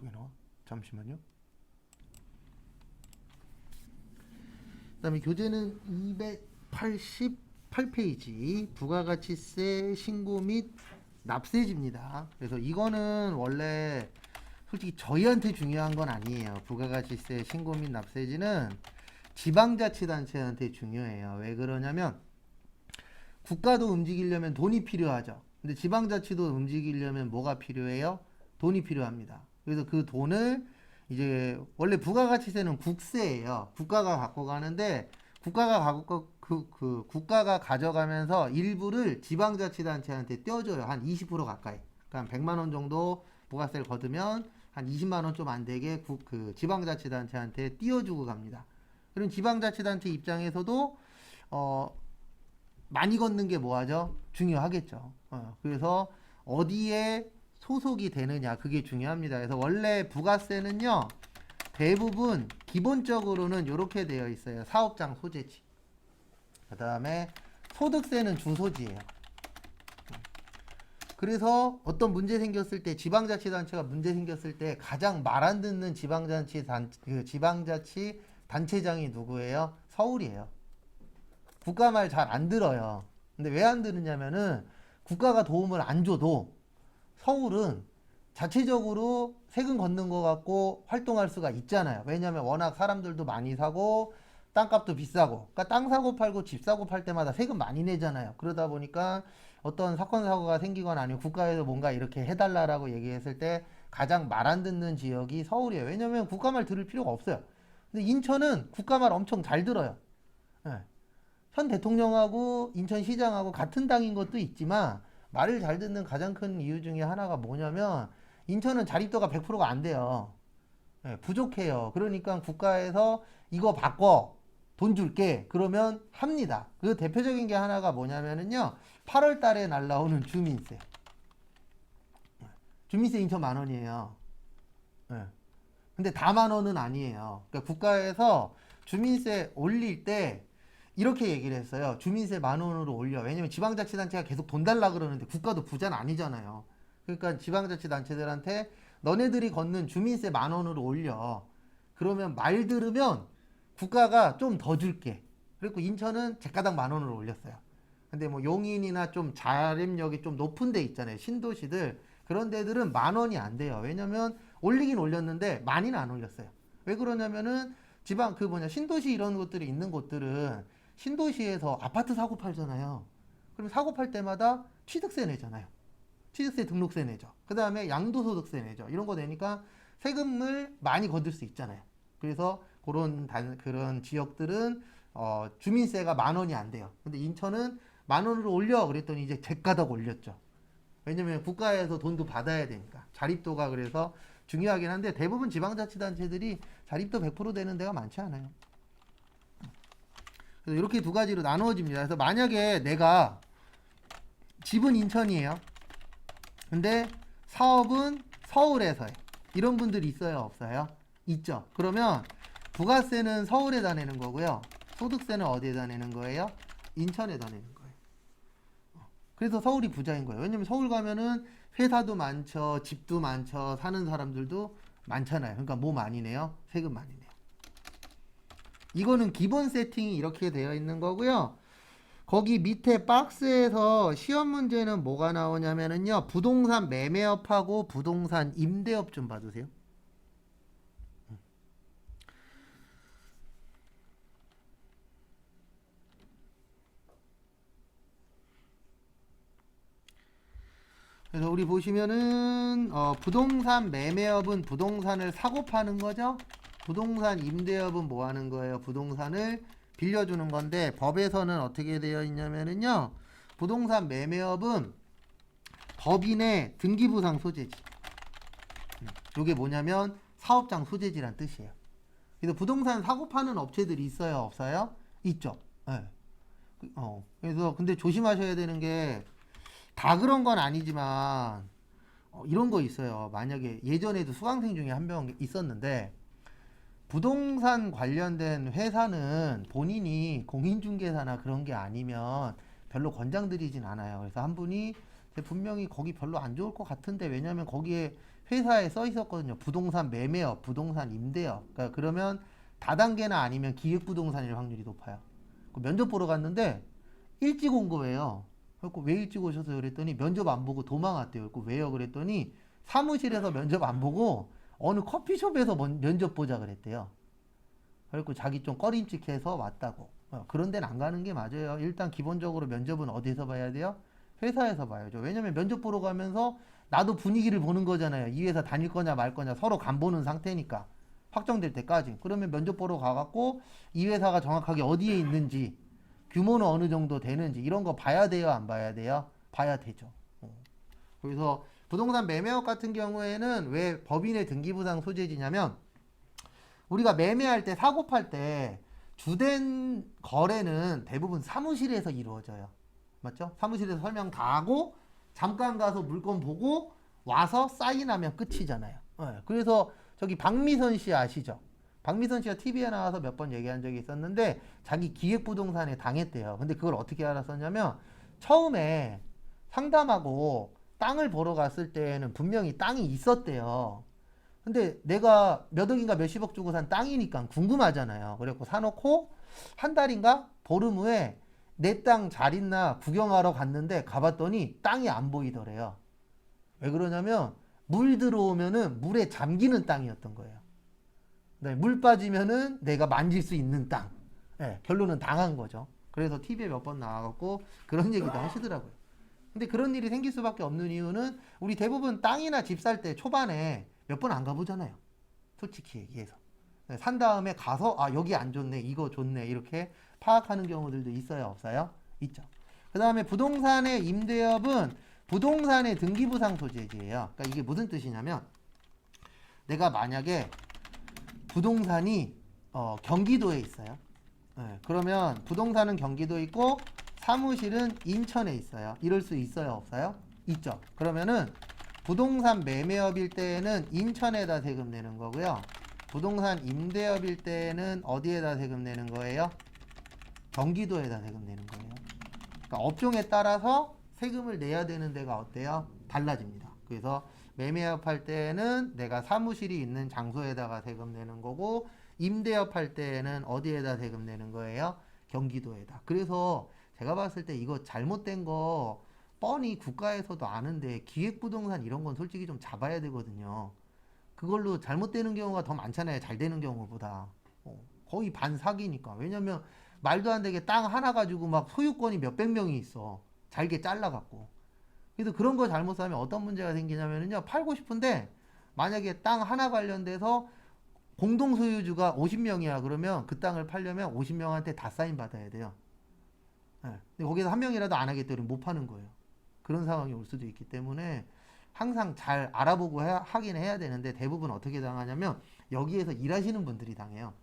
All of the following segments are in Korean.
개 나와? 잠시만요. 그다음에 교재는 288페이지 부가가치세 신고 및 납세지입니다. 그래서 이거는 원래 솔직히 저희한테 중요한 건 아니에요. 부가가치세 신고 및 납세지는 지방자치단체한테 중요해요. 왜 그러냐면 국가도 움직이려면 돈이 필요하죠. 근데 지방자치도 움직이려면 뭐가 필요해요? 돈이 필요합니다. 그래서 그 돈을 이제 원래 부가가치세는 국세예요. 국가가 갖고 가는데 국가가 가져가면서 일부를 지방자치단체한테 떼어줘요. 한 20% 가까이. 그러니까 100만 원 정도 부가세를 거두면 한 20만 원 좀 안 되게 지방자치단체한테 띄워주고 갑니다. 그럼 지방자치단체 입장에서도 많이 걷는 게 뭐하죠? 중요하겠죠. 그래서 어디에 소속이 되느냐 그게 중요합니다. 그래서 원래 부가세는요 대부분 기본적으로는 이렇게 되어 있어요. 사업장 소재지. 그 다음에 소득세는 주소지예요. 그래서 어떤 문제 생겼을 때 지방자치단체가 문제 생겼을 때 가장 말 안 듣는 지방자치 단체장이 누구예요? 서울이에요. 국가 말 잘 안 들어요. 근데 왜 안 들으냐면은 국가가 도움을 안 줘도 서울은 자체적으로 세금 걷는 것 같고 활동할 수가 있잖아요. 왜냐하면 워낙 사람들도 많이 사고 땅값도 비싸고 그러니까 땅 사고 팔고 집 사고 팔 때마다 세금 많이 내잖아요. 그러다 보니까 어떤 사건 사고가 생기거나 아니면 국가에서 뭔가 이렇게 해달라고 얘기했을 때 가장 말 안 듣는 지역이 서울이에요. 왜냐하면 국가 말 들을 필요가 없어요. 근데 인천은 국가 말 엄청 잘 들어요. 네. 현 대통령하고 인천시장하고 같은 당인 것도 있지만 말을 잘 듣는 가장 큰 이유 중에 하나가 뭐냐면 인천은 자립도가 100%가 안 돼요. 네, 부족해요. 그러니까 국가에서 이거 바꿔 돈 줄게 그러면 합니다. 그 대표적인 게 하나가 뭐냐면은요 8월 달에 날라오는 주민세. 주민세 인천 10,000원이에요. 네. 근데 다 10,000원은 아니에요. 그러니까 국가에서 주민세 올릴 때 이렇게 얘기를 했어요. 주민세 10,000원으로 올려. 왜냐면 지방자치단체가 계속 돈 달라 그러는데 국가도 부자는 아니잖아요. 그러니까 지방자치단체들한테 너네들이 걷는 주민세 10,000원으로 올려. 그러면 말 들으면 국가가 좀 더 줄게. 그리고 인천은 제가당 10,000원으로 올렸어요. 근데 뭐 용인이나 좀 자립력이 좀 높은 데 있잖아요. 신도시들. 그런 데들은 10,000원이 안 돼요. 왜냐면 올리긴 올렸는데 많이는 안 올렸어요. 왜 그러냐면은 지방 신도시 이런 곳들이 있는 곳들은 신도시에서 아파트 사고 팔잖아요. 그럼 사고 팔 때마다 취득세 내잖아요. 취득세 등록세 내죠. 그 다음에 양도소득세 내죠. 이런 거 내니까 세금을 많이 거둘 수 있잖아요. 그래서 그런 지역들은 주민세가 10,000원이 안 돼요. 근데 인천은 10,000원으로 올려 그랬더니 이제 제가닥 올렸죠. 왜냐면 국가에서 돈도 받아야 되니까. 자립도가 그래서 중요하긴 한데 대부분 지방자치단체들이 자립도 100% 되는 데가 많지 않아요. 그래서 이렇게 두 가지로 나누어집니다. 그래서 만약에 내가 집은 인천이에요. 근데 사업은 서울에서 해. 이런 분들이 있어요? 없어요? 있죠. 그러면 부가세는 서울에다 내는 거고요. 소득세는 어디에다 내는 거예요? 인천에다 내는 거예요. 그래서 서울이 부자인 거예요. 왜냐면 서울 가면은 회사도 많죠. 집도 많죠. 사는 사람들도 많잖아요. 그러니까 뭐 많이 내요? 세금 많이 내요. 이거는 기본 세팅이 이렇게 되어 있는 거고요. 거기 밑에 박스에서 시험 문제는 뭐가 나오냐면은요. 부동산 매매업하고 부동산 임대업 좀 봐주세요. 그래서 우리 보시면은 부동산 매매업은 부동산을 사고 파는 거죠. 부동산 임대업은 뭐 하는 거예요? 부동산을 빌려주는 건데 법에서는 어떻게 되어 있냐면은요. 부동산 매매업은 법인의 등기부상 소재지. 이게 뭐냐면 사업장 소재지란 뜻이에요. 그래서 부동산 사고 파는 업체들이 있어요? 없어요? 있죠. 네. 그래서 근데 조심하셔야 되는 게 다 그런 건 아니지만 이런 거 있어요. 만약에 예전에도 수강생 중에 한 명 있었는데 부동산 관련된 회사는 본인이 공인중개사나 그런 게 아니면 별로 권장드리진 않아요. 그래서 한 분이 분명히 거기 별로 안 좋을 것 같은데 왜냐면 거기에 회사에 써 있었거든요. 부동산 매매업, 부동산 임대업. 그러니까 그러면 다단계나 아니면 기획부동산일 확률이 높아요. 그 면접 보러 갔는데 일찍 온 거예요. 그래서 왜 일찍 오셔서 그랬더니 면접 안 보고 도망왔대요. 그래서 왜요? 그랬더니 사무실에서 면접 안 보고 어느 커피숍에서 면접 보자 그랬대요. 그리고 자기 좀 꺼림칙해서 왔다고. 그런 데는 안 가는 게 맞아요. 일단 기본적으로 면접은 어디서 봐야 돼요? 회사에서 봐야죠. 왜냐면 면접 보러 가면서 나도 분위기를 보는 거잖아요. 이 회사 다닐 거냐 말 거냐 서로 간 보는 상태니까. 확정될 때까지. 그러면 면접 보러 가갖고 이 회사가 정확하게 어디에 있는지, 규모는 어느 정도 되는지 이런 거 봐야 돼요? 안 봐야 돼요? 봐야 되죠. 그래서 부동산 매매업 같은 경우에는 왜 법인의 등기부상 소재지냐면 우리가 매매할 때 사고 팔 때 주된 거래는 대부분 사무실에서 이루어져요. 맞죠? 사무실에서 설명 다 하고 잠깐 가서 물건 보고 와서 사인하면 끝이잖아요. 그래서 저기 박미선 씨 아시죠? 박미선 씨가 TV에 나와서 몇 번 얘기한 적이 있었는데 자기 기획부동산에 당했대요. 근데 그걸 어떻게 알았었냐면 처음에 상담하고 땅을 보러 갔을 때는 분명히 땅이 있었대요. 근데 내가 몇 억인가 몇십억 주고 산 땅이니까 궁금하잖아요. 그래갖고 사놓고 한 달인가 보름 후에 내 땅 잘 있나 구경하러 갔는데 가봤더니 땅이 안 보이더래요. 왜 그러냐면 물 들어오면은 물에 잠기는 땅이었던 거예요. 네, 물 빠지면은 내가 만질 수 있는 땅. 네, 결론은 당한 거죠. 그래서 TV에 몇 번 나와갖고 그런 얘기도 하시더라고요. 근데 그런 일이 생길 수밖에 없는 이유는 우리 대부분 땅이나 집 살 때 초반에 몇 번 안 가보잖아요. 솔직히 얘기해서. 네, 산 다음에 가서 아 여기 안 좋네 이거 좋네 이렇게 파악하는 경우들도 있어요 없어요? 있죠. 그 다음에 부동산의 임대업은 부동산의 등기부상 소재지예요. 그러니까 이게 무슨 뜻이냐면 내가 만약에 부동산이 경기도에 있어요. 네, 그러면 부동산은 경기도에 있고 사무실은 인천에 있어요. 이럴 수 있어요 없어요? 있죠. 그러면은 부동산 매매업일 때에는 인천에다 세금 내는 거고요. 부동산 임대업일 때에는 어디에다 세금 내는 거예요? 경기도에다 세금 내는 거예요. 그러니까 업종에 따라서 세금을 내야 되는 데가 어때요? 달라집니다. 그래서 매매업 할 때는 내가 사무실이 있는 장소에다가 세금 내는 거고 임대업 할 때는 어디에다 세금 내는 거예요? 경기도에다. 그래서 제가 봤을 때 이거 잘못된 거 뻔히 국가에서도 아는데 기획부동산 이런 건 솔직히 좀 잡아야 되거든요. 그걸로 잘못되는 경우가 더 많잖아요. 잘 되는 경우보다. 거의 반 사기니까. 왜냐면 말도 안 되게 땅 하나 가지고 막 소유권이 몇백 명이 있어. 잘게 잘라갖고. 그래서 그런 거 잘못 사면 어떤 문제가 생기냐면요. 팔고 싶은데 만약에 땅 하나 관련돼서 공동소유주가 50명이야. 그러면 그 땅을 팔려면 50명한테 다 사인 받아야 돼요. 네. 근데 거기서 한 명이라도 안 하겠다 그러면 못 파는 거예요. 그런 상황이 올 수도 있기 때문에 항상 잘 알아보고 하긴 해야 되는데 대부분 어떻게 당하냐면 여기에서 일하시는 분들이 당해요.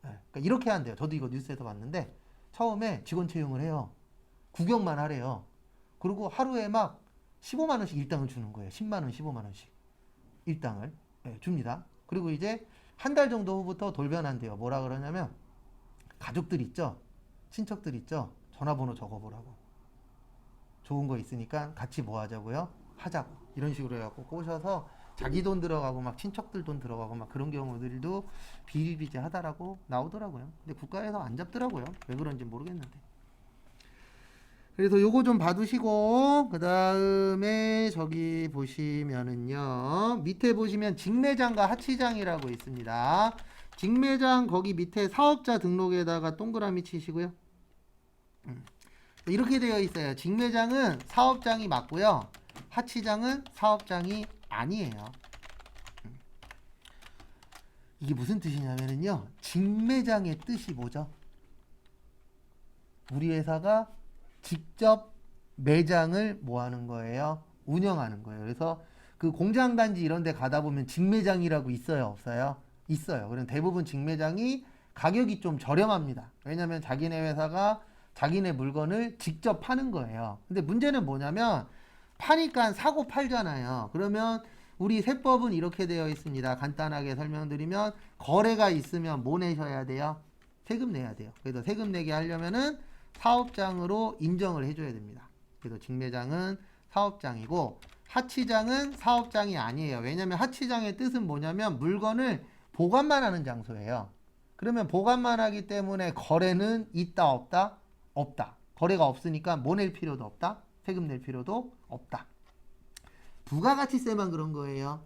네. 그러니까 이렇게 한대요. 저도 이거 뉴스에서 봤는데 처음에 직원 채용을 해요. 구경만 하래요. 그리고 하루에 막 15만 원씩 일당을 주는 거예요. 10만 원, 15만 원씩 일당을 줍니다. 그리고 이제 한 달 정도 후부터 돌변한대요. 뭐라 그러냐면 가족들 있죠? 친척들 있죠? 전화번호 적어보라고. 좋은 거 있으니까 같이 뭐 하자고요? 하자고. 이런 식으로 해갖고 꼬셔서 자기 돈 들어가고 막 친척들 돈 들어가고 막 그런 경우들도 비일비재하다라고 나오더라고요. 근데 국가에서 안 잡더라고요. 왜 그런지 모르겠는데. 그래서 요거 좀 봐두시고 그 다음에 저기 보시면은요 밑에 보시면 직매장과 하치장이라고 있습니다. 직매장 거기 밑에 사업자 등록에다가 동그라미 치시고요. 이렇게 되어 있어요. 직매장은 사업장이 맞고요. 하치장은 사업장이 아니에요. 이게 무슨 뜻이냐면요. 직매장의 뜻이 뭐죠? 우리 회사가 직접 매장을 뭐 하는 거예요? 운영하는 거예요. 그래서 그 공장단지 이런 데 가다 보면 직매장이라고 있어요? 없어요? 있어요. 그럼 대부분 직매장이 가격이 좀 저렴합니다. 왜냐면 자기네 회사가 자기네 물건을 직접 파는 거예요. 근데 문제는 뭐냐면 파니까 사고 팔잖아요. 그러면 우리 세법은 이렇게 되어 있습니다. 간단하게 설명드리면 거래가 있으면 뭐 내셔야 돼요? 세금 내야 돼요. 그래서 세금 내게 하려면은 사업장으로 인정을 해줘야 됩니다. 그래서 직매장은 사업장이고, 하치장은 사업장이 아니에요. 왜냐면 하치장의 뜻은 뭐냐면 물건을 보관만 하는 장소예요. 그러면 보관만 하기 때문에 거래는 있다 없다? 없다. 거래가 없으니까 뭐 낼 필요도 없다. 세금 낼 필요도 없다. 부가가치세만 그런 거예요.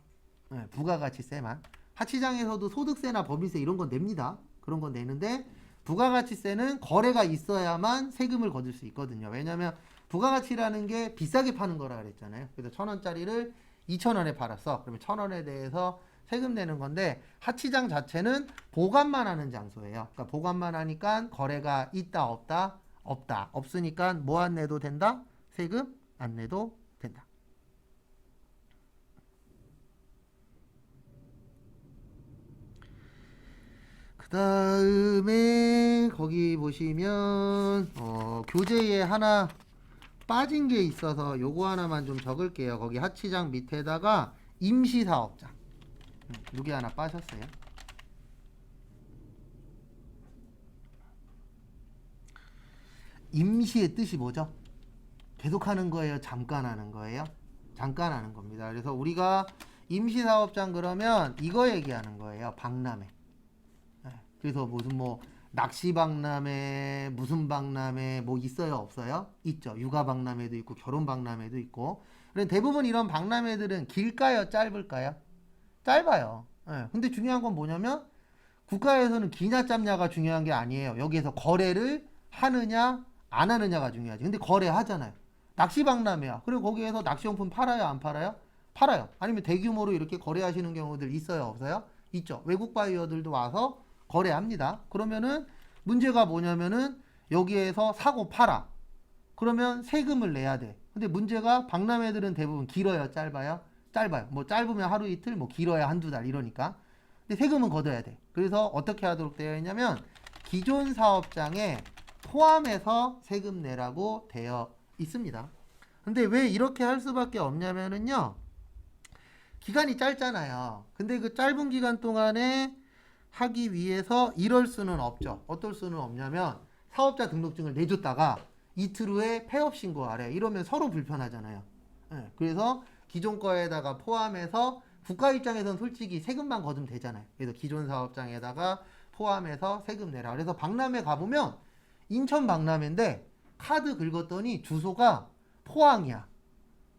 네, 부가가치세만. 하치장에서도 소득세나 법인세 이런 건 냅니다. 그런 건 내는데 부가가치세는 거래가 있어야만 세금을 거둘 수 있거든요. 왜냐하면 부가가치라는 게 비싸게 파는 거라 그랬잖아요. 그래서 1,000원짜리를 2,000원에 팔았어. 그러면 1,000원에 대해서 세금 내는 건데, 하치장 자체는 보관만 하는 장소예요. 그러니까 보관만 하니까 거래가 있다 없다? 없다. 없으니까 뭐 안 내도 된다? 세금 안 내도 된다. 그 다음에 거기 보시면 교재에 하나 빠진 게 있어서 요거 하나만 좀 적을게요. 거기 하치장 밑에다가 임시사업장, 여기 하나 빠졌어요. 임시의 뜻이 뭐죠? 계속 하는 거예요? 잠깐 하는 거예요? 잠깐 하는 겁니다. 그래서 우리가 임시사업장 그러면 이거 얘기하는 거예요. 박람회. 그래서 무슨 뭐 낚시박람회, 무슨 박람회 뭐 있어요 없어요? 있죠. 육아박람회도 있고 결혼박람회도 있고. 대부분 이런 박람회들은 길까요 짧을까요? 짧아요. 근데 중요한 건 뭐냐면 국가에서는 기냐 짧냐가 중요한 게 아니에요. 여기에서 거래를 하느냐 안 하느냐가 중요하지. 근데 거래하잖아요. 낚시박람회야. 그리고 거기에서 낚시용품 팔아요 안 팔아요? 팔아요. 아니면 대규모로 이렇게 거래하시는 경우들 있어요 없어요? 있죠. 외국 바이어들도 와서 거래합니다. 그러면은 문제가 뭐냐면은 여기에서 사고 팔아. 그러면 세금을 내야 돼. 근데 문제가 박람회들은 대부분 길어요, 짧아요? 짧아요. 뭐 짧으면 하루 이틀, 뭐 길어야 한두 달 이러니까. 근데 세금은 걷어야 돼. 그래서 어떻게 하도록 되어 있냐면 기존 사업장에 포함해서 세금 내라고 되어 있습니다. 근데 왜 이렇게 할 수밖에 없냐면은요. 기간이 짧잖아요. 근데 그 짧은 기간 동안에 하기 위해서 이럴 수는 없죠. 어떨 수는 없냐면 사업자 등록증을 내줬다가 이틀 후에 폐업 신고하래. 이러면 서로 불편하잖아요. 그래서 기존 거에다가 포함해서 국가 입장에서는 솔직히 세금만 거두면 되잖아요. 그래서 기존 사업장에다가 포함해서 세금 내라. 그래서 박람회 가보면 인천 박람회인데 카드 긁었더니 주소가 포항이야,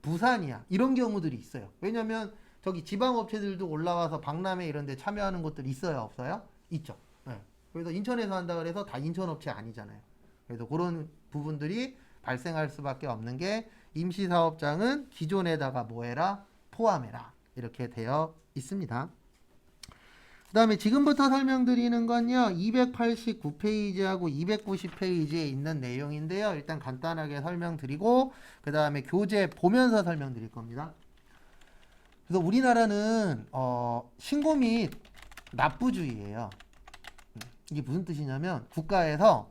부산이야. 이런 경우들이 있어요. 왜냐면 저기 지방업체들도 올라와서 박람회 이런 데 참여하는 곳들 있어요 없어요? 있죠. 그래서 인천에서 한다 그래서 다 인천업체 아니잖아요. 그래서 그런 부분들이 발생할 수밖에 없는 게 임시사업장은 기존에다가 뭐해라? 포함해라. 이렇게 되어 있습니다. 그 다음에 지금부터 설명드리는 건요. 289페이지하고 290페이지에 있는 내용인데요. 일단 간단하게 설명드리고 그 다음에 교재 보면서 설명드릴 겁니다. 그래서 우리나라는 신고 및 납부주의예요. 이게 무슨 뜻이냐면 국가에서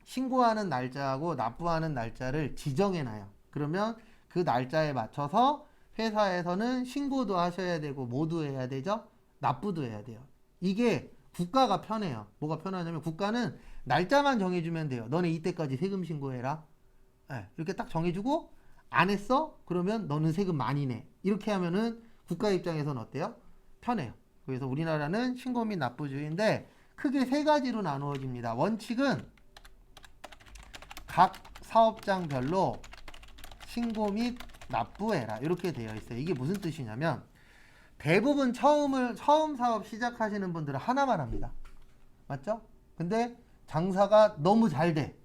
신고하는 날짜하고 납부하는 날짜를 지정해놔요. 그러면 그 날짜에 맞춰서 회사에서는 신고도 하셔야 되고 뭐도 해야 되죠? 납부도 해야 돼요. 이게 국가가 편해요. 뭐가 편하냐면 국가는 날짜만 정해주면 돼요. 너네 이때까지 세금 신고해라. 이렇게 딱 정해주고 안 했어? 그러면 너는 세금 많이 내. 이렇게 하면은 국가 입장에서는 어때요? 편해요. 그래서 우리나라는 신고 및 납부주의인데 크게 세 가지로 나누어집니다. 원칙은 각 사업장별로 신고 및 납부해라. 이렇게 되어 있어요. 이게 무슨 뜻이냐면 대부분 처음 사업 시작하시는 분들은 하나만 합니다. 맞죠? 근데 장사가 너무 잘 돼.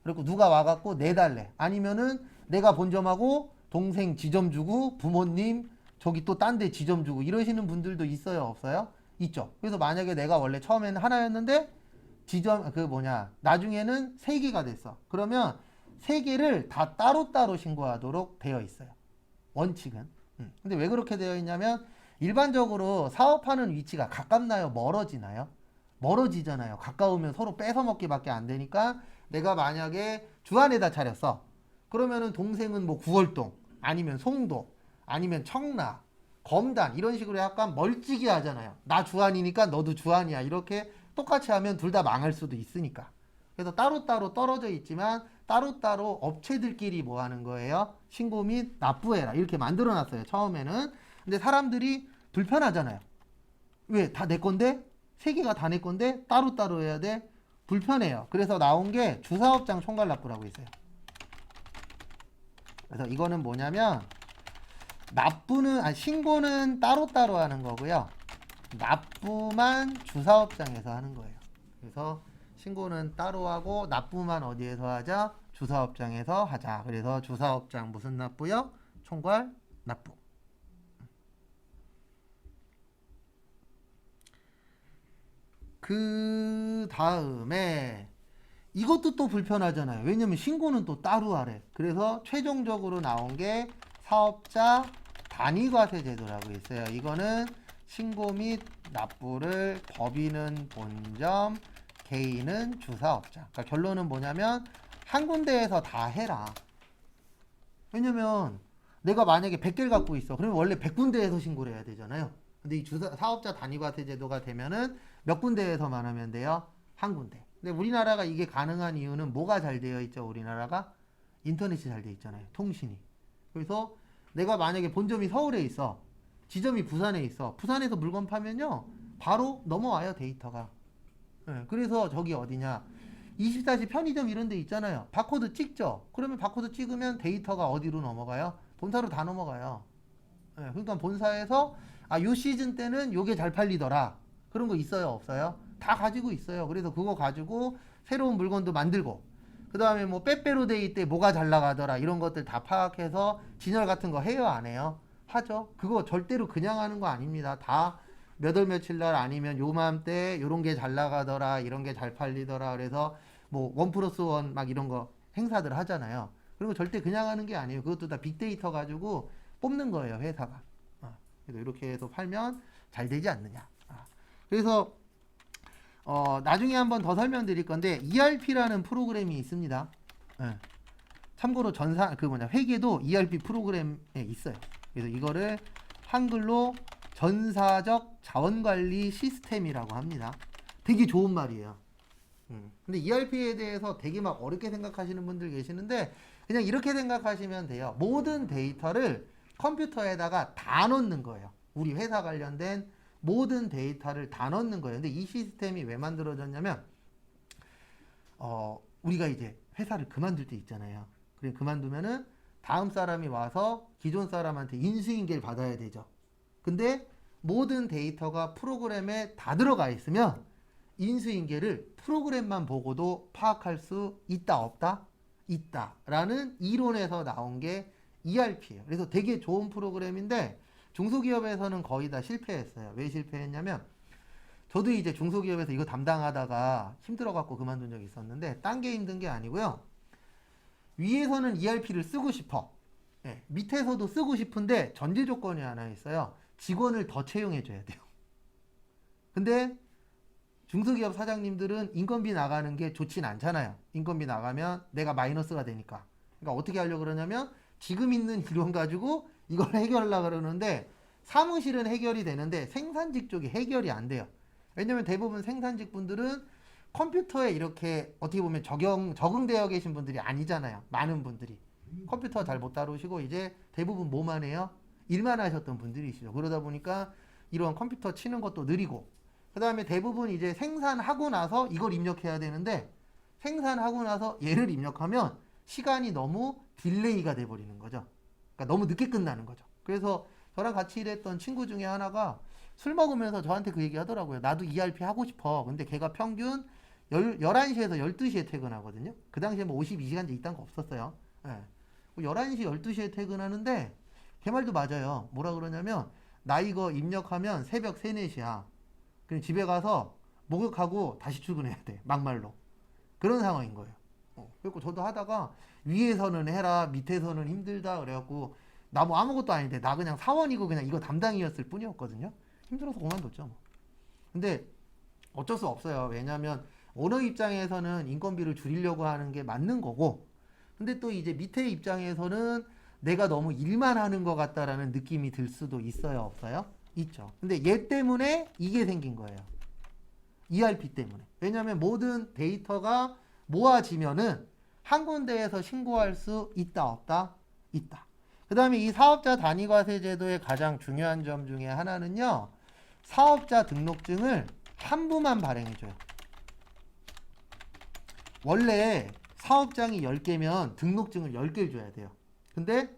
그리고 누가 와갖고 내달래. 아니면은 내가 본점하고 동생 지점 주고 부모님 저기 또 딴 데 지점 주고 이러시는 분들도 있어요 없어요? 있죠. 그래서 만약에 내가 원래 처음에는 하나였는데 지점 나중에는 3개가 됐어. 그러면 3개를 다 따로따로 신고하도록 되어 있어요. 원칙은. 근데 왜 그렇게 되어 있냐면 일반적으로 사업하는 위치가 가깝나요? 멀어지나요? 멀어지잖아요. 가까우면 서로 뺏어 먹기밖에 안 되니까 내가 만약에 주안에다 차렸어. 그러면은 동생은 뭐 구월동 아니면 송도 아니면 청라 검단 이런 식으로 약간 멀찍이 하잖아요. 나 주안이니까 너도 주안이야. 이렇게 똑같이 하면 둘 다 망할 수도 있으니까. 그래서 따로따로 떨어져 있지만 따로따로 업체들끼리 뭐 하는 거예요? 신고 및 납부해라. 이렇게 만들어 놨어요. 처음에는. 근데 사람들이 불편하잖아요. 왜? 다 내 건데? 세 개가 다 내 건데? 따로따로 해야 돼? 불편해요. 그래서 나온 게 주사업장 총괄 납부라고 있어요. 그래서 이거는 뭐냐면 신고는 따로따로 하는 거고요. 납부만 주사업장에서 하는 거예요. 그래서 신고는 따로 하고 납부만 어디에서 하자? 주사업장에서 하자. 그래서 주사업장 무슨 납부요? 총괄 납부. 그 다음에 이것도 또 불편하잖아요. 왜냐면 신고는 또 따로 하래. 그래서 최종적으로 나온 게 사업자 단위과세 제도라고 있어요. 이거는 신고 및 납부를 법인은 본점, 개인은 주사업자. 그러니까 결론은 뭐냐면 한 군데에서 다 해라. 왜냐면 내가 만약에 100개를 갖고 있어. 그러면 원래 100군데에서 신고를 해야 되잖아요. 근데 이 사업자 단위과세 제도가 되면은 몇 군데에서만 하면 돼요? 한 군데. 근데 우리나라가 이게 가능한 이유는 뭐가 잘 되어 있죠? 우리나라가 인터넷이 잘 되어 있잖아요. 통신이. 그래서 내가 만약에 본점이 서울에 있어. 지점이 부산에 있어. 부산에서 물건 파면요. 바로 넘어와요. 데이터가. 네, 그래서 저기 어디냐. 24시 편의점 이런 데 있잖아요. 바코드 찍죠. 그러면 바코드 찍으면 데이터가 어디로 넘어가요? 본사로 다 넘어가요. 네, 그러니까 본사에서 요 시즌 때는 요게 잘 팔리더라. 그런 거 있어요? 없어요? 다 가지고 있어요. 그래서 그거 가지고 새로운 물건도 만들고 그 다음에 뭐 빼빼로데이 때 뭐가 잘 나가더라 이런 것들 다 파악해서 진열 같은 거 해요? 안 해요? 하죠. 그거 절대로 그냥 하는 거 아닙니다. 다 몇 월 며칠 날 아니면 요맘때 요런 게 잘 나가더라 이런 게 잘 팔리더라 그래서 뭐 1+1 막 이런 거 행사들 하잖아요. 그리고 절대 그냥 하는 게 아니에요. 그것도 다 빅데이터 가지고 뽑는 거예요. 회사가. 그래서 이렇게 해서 팔면 잘 되지 않느냐. 그래서 나중에 한번 더 설명드릴 건데 ERP라는 프로그램이 있습니다. 참고로 회계도 ERP 프로그램에 있어요. 그래서 이거를 한글로 전사적 자원관리 시스템이라고 합니다. 되게 좋은 말이에요. 근데 ERP에 대해서 되게 막 어렵게 생각하시는 분들 계시는데 그냥 이렇게 생각하시면 돼요. 모든 데이터를 컴퓨터에다가 다 넣는 거예요. 우리 회사 관련된 모든 데이터를 다 넣는 거예요. 근데 이 시스템이 왜 만들어졌냐면 우리가 이제 회사를 그만둘 때 있잖아요. 그래 그만두면은 다음 사람이 와서 기존 사람한테 인수인계를 받아야 되죠. 근데 모든 데이터가 프로그램에 다 들어가 있으면 인수인계를 프로그램만 보고도 파악할 수 있다 없다? 있다 라는 이론에서 나온 게 ERP예요. 그래서 되게 좋은 프로그램인데 중소기업에서는 거의 다 실패했어요. 왜 실패했냐면 저도 이제 중소기업에서 이거 담당하다가 힘들어갖고 그만둔 적이 있었는데 딴 게 힘든 게 아니고요. 위에서는 ERP를 쓰고 싶어. 밑에서도 쓰고 싶은데 전제 조건이 하나 있어요. 직원을 더 채용해줘야 돼요. 근데 중소기업 사장님들은 인건비 나가는 게 좋진 않잖아요. 인건비 나가면 내가 마이너스가 되니까. 그러니까 어떻게 하려고 그러냐면 지금 있는 이론 가지고 이걸 해결하려고 그러는데 사무실은 해결이 되는데 생산직 쪽이 해결이 안 돼요. 왜냐면 대부분 생산직 분들은 컴퓨터에 이렇게 어떻게 보면 적응되어 계신 분들이 아니잖아요. 많은 분들이. 컴퓨터 잘 못 다루시고 이제 대부분 뭐만 해요? 일만 하셨던 분들이시죠. 그러다 보니까 이런 컴퓨터 치는 것도 느리고 그 다음에 대부분 이제 생산하고 나서 이걸 입력해야 되는데 생산하고 나서 얘를 입력하면 시간이 너무 딜레이가 돼버리는 거죠. 그러니까 너무 늦게 끝나는 거죠. 그래서 저랑 같이 일했던 친구 중에 하나가 술 먹으면서 저한테 그 얘기 하더라고요. 나도 ERP 하고 싶어. 근데 걔가 평균 11시에서 12시에 퇴근하거든요. 그 당시에 뭐 52시간제 이딴 거 없었어요. 11시, 12시에 퇴근하는데 걔 말도 맞아요. 뭐라 그러냐면 나 이거 입력하면 새벽 3, 4시야. 그럼 집에 가서 목욕하고 다시 출근해야 돼. 막말로. 그런 상황인 거예요. 그래서 저도 하다가 위에서는 해라 밑에서는 힘들다 그래갖고 나 뭐 아무것도 아닌데 나 그냥 사원이고 그냥 이거 담당이었을 뿐이었거든요. 힘들어서 그만뒀죠 뭐. 근데 어쩔 수 없어요. 왜냐하면 오너 입장에서는 인건비를 줄이려고 하는 게 맞는 거고 근데 또 이제 밑에 입장에서는 내가 너무 일만 하는 것 같다라는 느낌이 들 수도 있어요 없어요? 있죠. 근데 얘 때문에 이게 생긴 거예요. ERP 때문에. 왜냐하면 모든 데이터가 모아지면은 한 군데에서 신고할 수 있다 없다? 있다. 그 다음에 이 사업자 단위과세 제도의 가장 중요한 점 중에 하나는요. 사업자 등록증을 한 부만 발행해줘요. 원래 사업장이 10개면 등록증을 10개를 줘야 돼요. 근데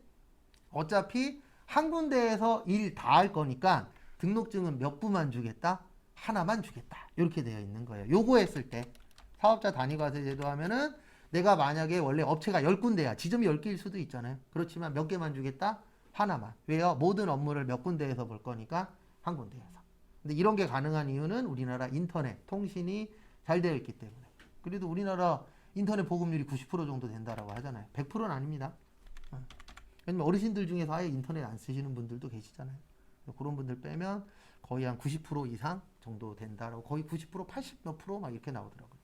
어차피 한 군데에서 일 다 할 거니까 등록증은 몇 부만 주겠다? 하나만 주겠다. 이렇게 되어 있는 거예요. 요거 했을 때 사업자 단위과세 제도 하면은 내가 만약에 원래 업체가 10군데야. 지점이 10개일 수도 있잖아요. 그렇지만 몇 개만 주겠다? 하나만. 왜요? 모든 업무를 몇 군데에서 볼 거니까 한 군데에서. 근데 이런 게 가능한 이유는 우리나라 인터넷, 통신이 잘 되어 있기 때문에. 그래도 우리나라 인터넷 보급률이 90% 정도 된다라고 하잖아요. 100%는 아닙니다. 왜냐면 어르신들 중에서 아예 인터넷 안 쓰시는 분들도 계시잖아요. 그런 분들 빼면 거의 한 90% 이상 정도 된다라고, 거의 90%, 80 몇 프로 막 이렇게 나오더라고요.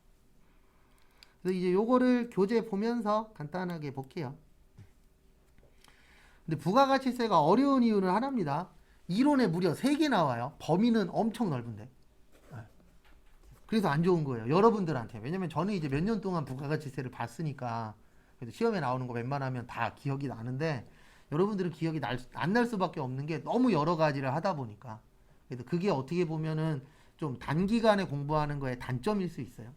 그래서 이제 요거를 교재 보면서 간단하게 볼게요. 근데 부가가치세가 어려운 이유는 하나입니다. 이론에 무려 3개 나와요. 범위는 엄청 넓은데. 그래서 안 좋은 거예요. 여러분들한테. 왜냐면 저는 이제 몇 년 동안 부가가치세를 봤으니까 그래도 시험에 나오는 거 웬만하면 다 기억이 나는데, 여러분들은 기억이 안 날 수밖에 없는 게 너무 여러 가지를 하다 보니까. 그래서 그게 어떻게 보면은 좀 단기간에 공부하는 거에 단점일 수 있어요.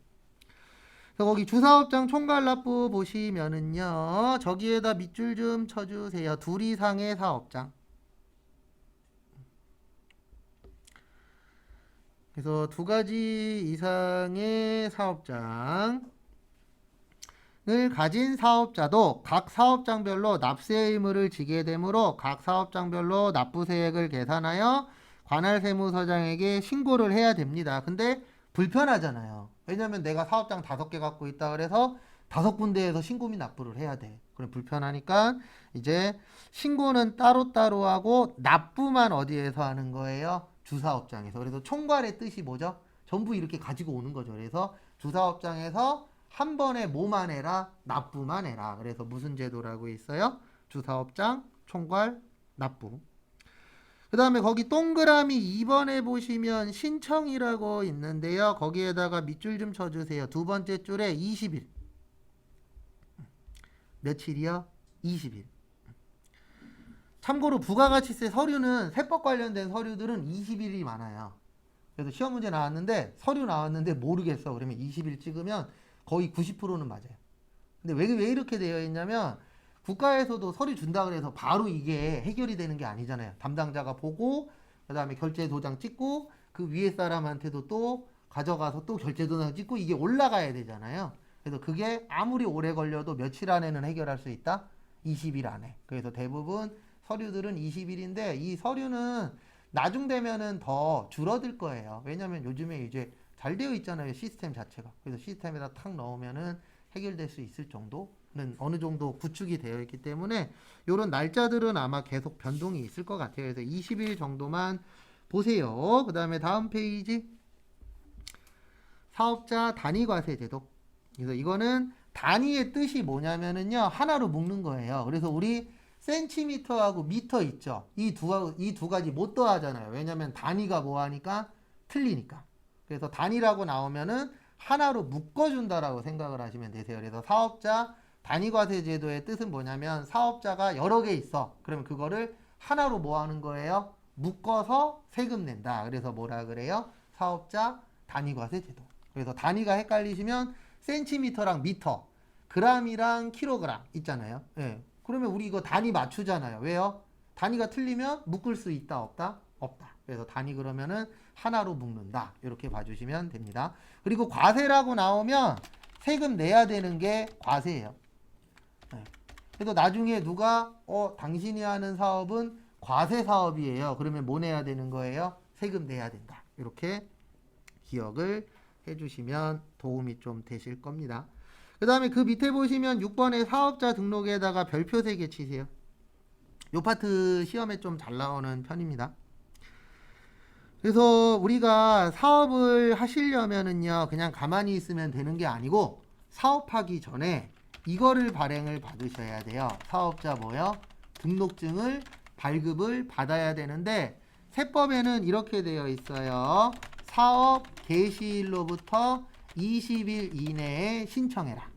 그래서 거기 주사업장 총괄납부 보시면은요, 저기에다 밑줄 좀 쳐주세요. 2 이상의 사업장. 그래서 2가지 이상의 사업장을 가진 사업자도 각 사업장별로 납세 의무를 지게 되므로 각 사업장별로 납부세액을 계산하여 관할 세무서장에게 신고를 해야 됩니다. 근데 불편하잖아요. 왜냐면 내가 사업장 5개 갖고 있다 그래서 5군데에서 신고 및 납부를 해야 돼. 그럼 불편하니까 이제 신고는 따로따로 하고 납부만 어디에서 하는 거예요? 주사업장에서. 그래서 총괄의 뜻이 뭐죠? 전부 이렇게 가지고 오는 거죠. 그래서 주사업장에서 한 번에 뭐만 해라? 납부만 해라. 그래서 무슨 제도라고 있어요? 주사업장 총괄 납부. 그 다음에 거기 동그라미 2번에 보시면 신청이라고 있는데요. 거기에다가 밑줄 좀 쳐주세요. 2번째 줄에 20일. 며칠이요? 20일. 참고로 부가가치세 서류는 세법 관련된 서류들은 20일이 많아요. 그래서 시험 문제 나왔는데 서류 나왔는데 모르겠어. 그러면 20일 찍으면 거의 90%는 맞아요. 근데 왜 이렇게 되어 있냐면 국가에서도 서류 준다 그래서 바로 이게 해결이 되는 게 아니잖아요. 담당자가 보고 그 다음에 결제 도장 찍고 그 위에 사람한테도 또 가져가서 또 결제 도장 찍고 이게 올라가야 되잖아요. 그래서 그게 아무리 오래 걸려도 며칠 안에는 해결할 수 있다? 20일 안에. 그래서 대부분 서류들은 20일인데 이 서류는 나중 되면은 더 줄어들 거예요. 왜냐면 요즘에 이제 잘 되어 있잖아요. 시스템 자체가. 그래서 시스템에다 탁 넣으면은 해결될 수 있을 정도는 어느 정도 구축이 되어 있기 때문에 이런 날짜들은 아마 계속 변동이 있을 것 같아요. 그래서 20일 정도만 보세요. 그 다음에 다음 페이지. 사업자 단위과세 제도. 그래서 이거는 단위의 뜻이 뭐냐면은요, 하나로 묶는 거예요. 그래서 우리 센티미터하고 미터 있죠. 이 두 가지 못 더하잖아요. 왜냐면 단위가 뭐 하니까 틀리니까. 그래서 단위라고 나오면은 하나로 묶어준다라고 생각을 하시면 되세요. 그래서 사업자 단위과세 제도의 뜻은 뭐냐면 사업자가 여러 개 있어. 그러면 그거를 하나로 뭐 하는 거예요? 묶어서 세금 낸다. 그래서 뭐라 그래요? 사업자 단위과세 제도. 그래서 단위가 헷갈리시면 센티미터랑 미터, 그람이랑 킬로그램 있잖아요. 예. 그러면 우리 이거 단위 맞추잖아요. 왜요? 단위가 틀리면 묶을 수 있다 없다? 없다. 그래서 단위 그러면은 하나로 묶는다. 이렇게 봐주시면 됩니다. 그리고 과세라고 나오면 세금 내야 되는 게 과세예요. 네. 그래서 나중에 누가 당신이 하는 사업은 과세 사업이에요. 그러면 뭐 내야 되는 거예요? 세금 내야 된다. 이렇게 기억을 해주시면 도움이 좀 되실 겁니다. 그 다음에 그 밑에 보시면 6번에 사업자 등록에다가 별표 3개 치세요. 요 파트 시험에 좀 잘 나오는 편입니다. 그래서 우리가 사업을 하시려면은요, 그냥 가만히 있으면 되는 게 아니고 사업하기 전에 이거를 발행을 받으셔야 돼요. 사업자 뭐요? 등록증을 발급을 받아야 되는데 세법에는 이렇게 되어 있어요. 사업 개시일로부터 20일 이내에 신청해라.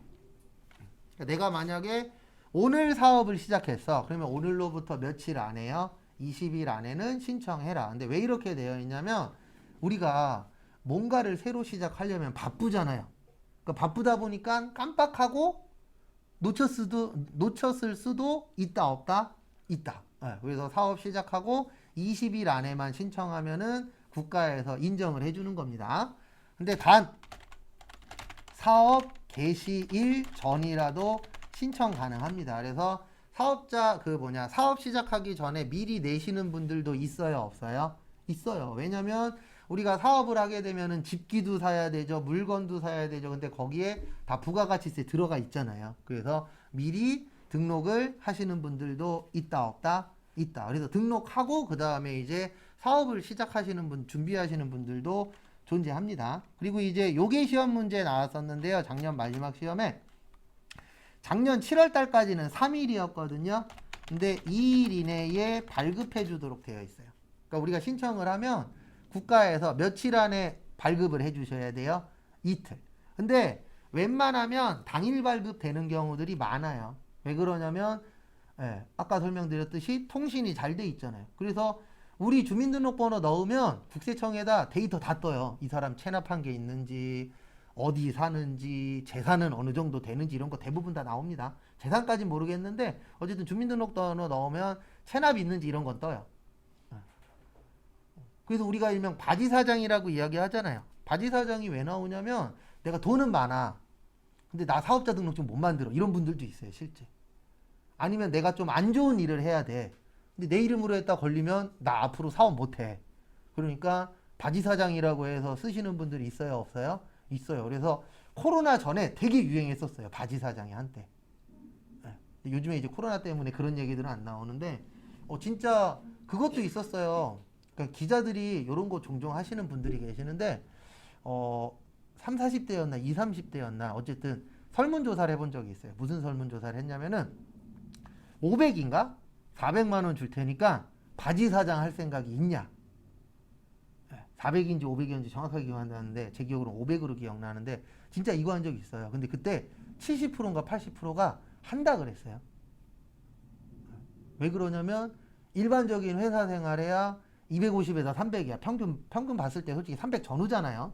그러니까 내가 만약에 오늘 사업을 시작했어. 그러면 오늘로부터 며칠 안에요? 20일 안에는 신청해라. 근데 왜 이렇게 되어 있냐면 우리가 뭔가를 새로 시작하려면 바쁘잖아요. 그러니까 바쁘다 보니까 깜빡하고 놓쳤을 수도 있다, 없다? 있다. 예, 그래서 사업 시작하고 20일 안에만 신청하면은 국가에서 인정을 해주는 겁니다. 근데 단 사업 개시일 전이라도 신청 가능합니다. 그래서 사업자 사업 시작하기 전에 미리 내시는 분들도 있어요, 없어요? 있어요. 왜냐면 우리가 사업을 하게 되면은 집기도 사야 되죠, 물건도 사야 되죠. 근데 거기에 다 부가가치세 들어가 있잖아요. 그래서 미리 등록을 하시는 분들도 있다, 없다? 있다. 그래서 등록하고 그 다음에 이제 사업을 시작하시는 분, 준비하시는 분들도 존재합니다. 그리고 이제 요게 시험 문제 나왔었는데요. 작년 마지막 시험에 작년 7월 달까지는 3일이었거든요. 근데 2일 이내에 발급해 주도록 되어 있어요. 그러니까 우리가 신청을 하면 국가에서 며칠 안에 발급을 해 주셔야 돼요. 이틀. 근데 웬만하면 당일 발급되는 경우들이 많아요. 왜 그러냐면 아까 설명드렸듯이 통신이 잘 돼 있잖아요. 그래서 우리 주민등록번호 넣으면 국세청에다 데이터 다 떠요. 이 사람 체납한 게 있는지, 어디 사는지, 재산은 어느 정도 되는지 이런 거 대부분 다 나옵니다. 재산까지는 모르겠는데 어쨌든 주민등록번호 넣으면 체납이 있는지 이런 건 떠요. 그래서 우리가 일명 바지사장이라고 이야기하잖아요. 바지사장이 왜 나오냐면 내가 돈은 많아. 근데 나 사업자 등록증 못 만들어. 이런 분들도 있어요, 실제. 아니면 내가 좀 안 좋은 일을 해야 돼. 근데 내 이름으로 했다 걸리면 나 앞으로 사업 못 해. 그러니까 바지사장이라고 해서 쓰시는 분들이 있어요, 없어요? 있어요. 그래서 코로나 전에 되게 유행했었어요, 바지사장이 한때. 요즘에 이제 코로나 때문에 그런 얘기들은 안 나오는데 진짜 그것도 있었어요. 그러니까 기자들이 이런 거 종종 하시는 분들이 계시는데 3, 40대였나 2, 30대였나 어쨌든 설문조사를 해본 적이 있어요. 무슨 설문조사를 했냐면은 500인가? 400만 원 줄 테니까 바지 사장 할 생각이 있냐? 400인지 500인지 정확하게 기억 안 나는데 제 기억으로는 500으로 기억나는데 진짜 이거 한 적이 있어요. 근데 그때 70%인가 80%가 한다 그랬어요. 왜 그러냐면 일반적인 회사 생활에야 250에서 300이야. 평균 봤을 때 솔직히 300 전후잖아요.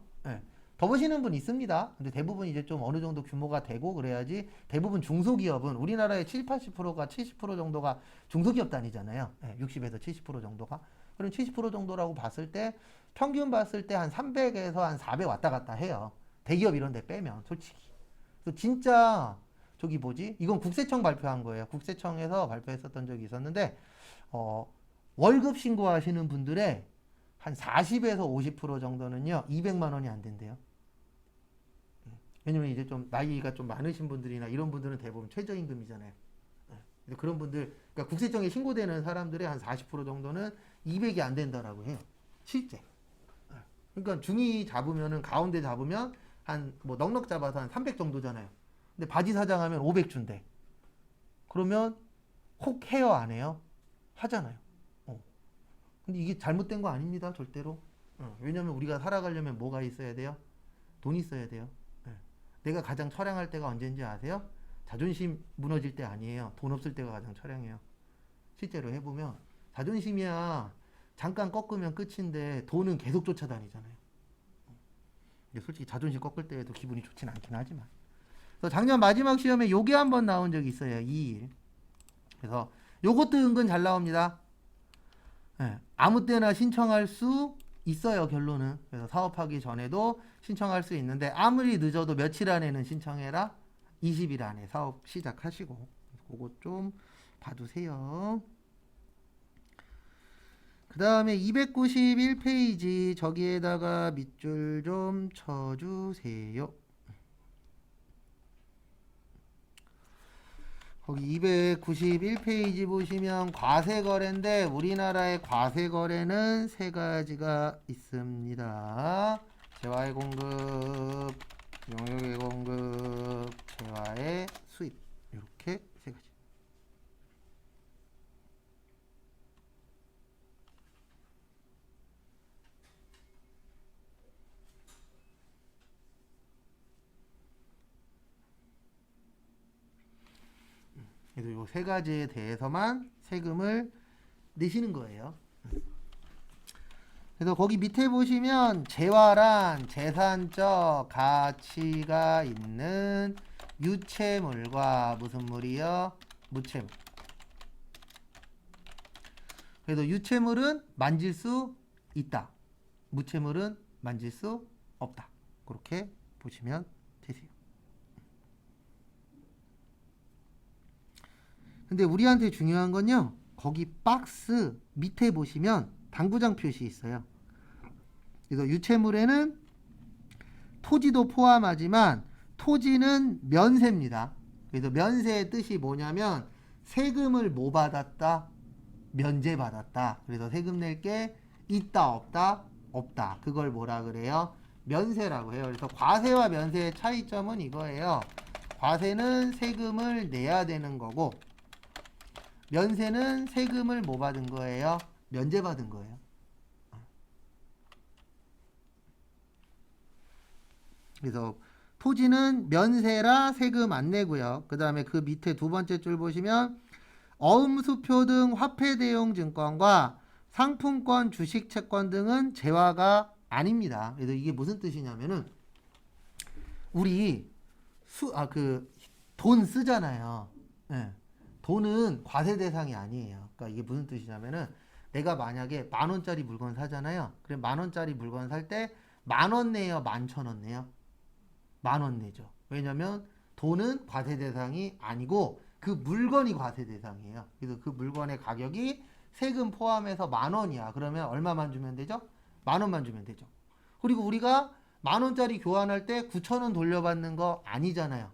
더 버시는 분 있습니다. 근데 대부분 이제 좀 어느 정도 규모가 되고 그래야지. 대부분 중소기업은 우리나라의 70, 80%가 70% 정도가 중소기업 단위잖아요. 60에서 70% 정도가. 그럼 70% 정도라고 봤을 때 평균 봤을 때 한 300에서 한 400 왔다 갔다 해요. 대기업 이런 데 빼면 솔직히. 그래서 진짜 저기 뭐지? 이건 국세청 발표한 거예요. 국세청에서 발표했었던 적이 있었는데 월급 신고하시는 분들의 한 40에서 50% 정도는요 200만 원이 안 된대요. 왜냐면 이제 좀 나이가 좀 많으신 분들이나 이런 분들은 대부분 최저임금이잖아요. 그런 분들, 그러니까 국세청에 신고되는 사람들의 한 40% 정도는 200이 안 된다라고 해요. 실제. 그러니까 중위 잡으면은 가운데 잡으면 한 뭐 넉넉 잡아서 한 300 정도잖아요. 근데 바지 사장하면 500 준대. 그러면 혹 해요, 안 해요? 하잖아요. 근데 이게 잘못된 거 아닙니다, 절대로. 왜냐면 우리가 살아가려면 뭐가 있어야 돼요? 돈이 있어야 돼요. 내가 가장 처량할 때가 언제인지 아세요? 자존심 무너질 때 아니에요. 돈 없을 때가 가장 처량해요. 실제로 해보면 자존심이야 잠깐 꺾으면 끝인데 돈은 계속 쫓아다니잖아요. 솔직히 자존심 꺾을 때에도 기분이 좋진 않긴 하지만. 그래서 작년 마지막 시험에 요게 한번 나온 적이 있어요. 2일. 그래서 요것도 은근 잘 나옵니다. 아무 때나 신청할 수 있어요, 결론은. 그래서 사업하기 전에도 신청할 수 있는데 아무리 늦어도 며칠 안에는 신청해라. 20일 안에 사업 시작하시고 그거 좀 봐두세요. 그 다음에 291페이지 저기에다가 밑줄 좀 쳐주세요. 거기 291페이지 보시면 과세거래인데 우리나라의 과세거래는 세 가지가 있습니다. 재화의 공급, 용역의 공급, 재화의 수입. 이렇게 세 가지. 그래서 이 세 가지에 대해서만 세금을 내시는 거예요. 그래서 거기 밑에 보시면 재화란 재산적 가치가 있는 유체물과 무슨 물이요? 무체물. 그래서 유체물은 만질 수 있다. 무체물은 만질 수 없다. 그렇게 보시면 되세요. 근데 우리한테 중요한 건요. 거기 박스 밑에 보시면 당구장 표시 있어요. 그래서 유체물에는 토지도 포함하지만 토지는 면세입니다. 그래서 면세의 뜻이 뭐냐면 세금을 뭐 받았다? 면제받았다. 그래서 세금 낼 게 있다 없다? 없다. 그걸 뭐라 그래요? 면세라고 해요. 그래서 과세와 면세의 차이점은 이거예요. 과세는 세금을 내야 되는 거고 면세는 세금을 뭐 받은 거예요? 면제받은 거예요. 그래서 토지는 면세라 세금 안 내고요. 그 다음에 그 밑에 두 번째 줄 보시면 어음수표 등 화폐 대용 증권과 상품권, 주식 채권 등은 재화가 아닙니다. 그래서 이게 무슨 뜻이냐면은 우리 돈 쓰잖아요. 네. 돈은 과세 대상이 아니에요. 그러니까 이게 무슨 뜻이냐면은 내가 만약에 10,000원짜리 물건 사잖아요. 그럼 10,000원짜리 물건 살 때 10,000원 내요, 11,000원 내요? 10,000원 내죠. 왜냐면 돈은 과세 대상이 아니고 그 물건이 과세 대상이에요. 그래서 그 물건의 가격이 세금 포함해서 10,000원이야. 그러면 얼마만 주면 되죠? 10,000원만 주면 되죠. 그리고 우리가 10,000원짜리 교환할 때 9,000원 돌려받는 거 아니잖아요.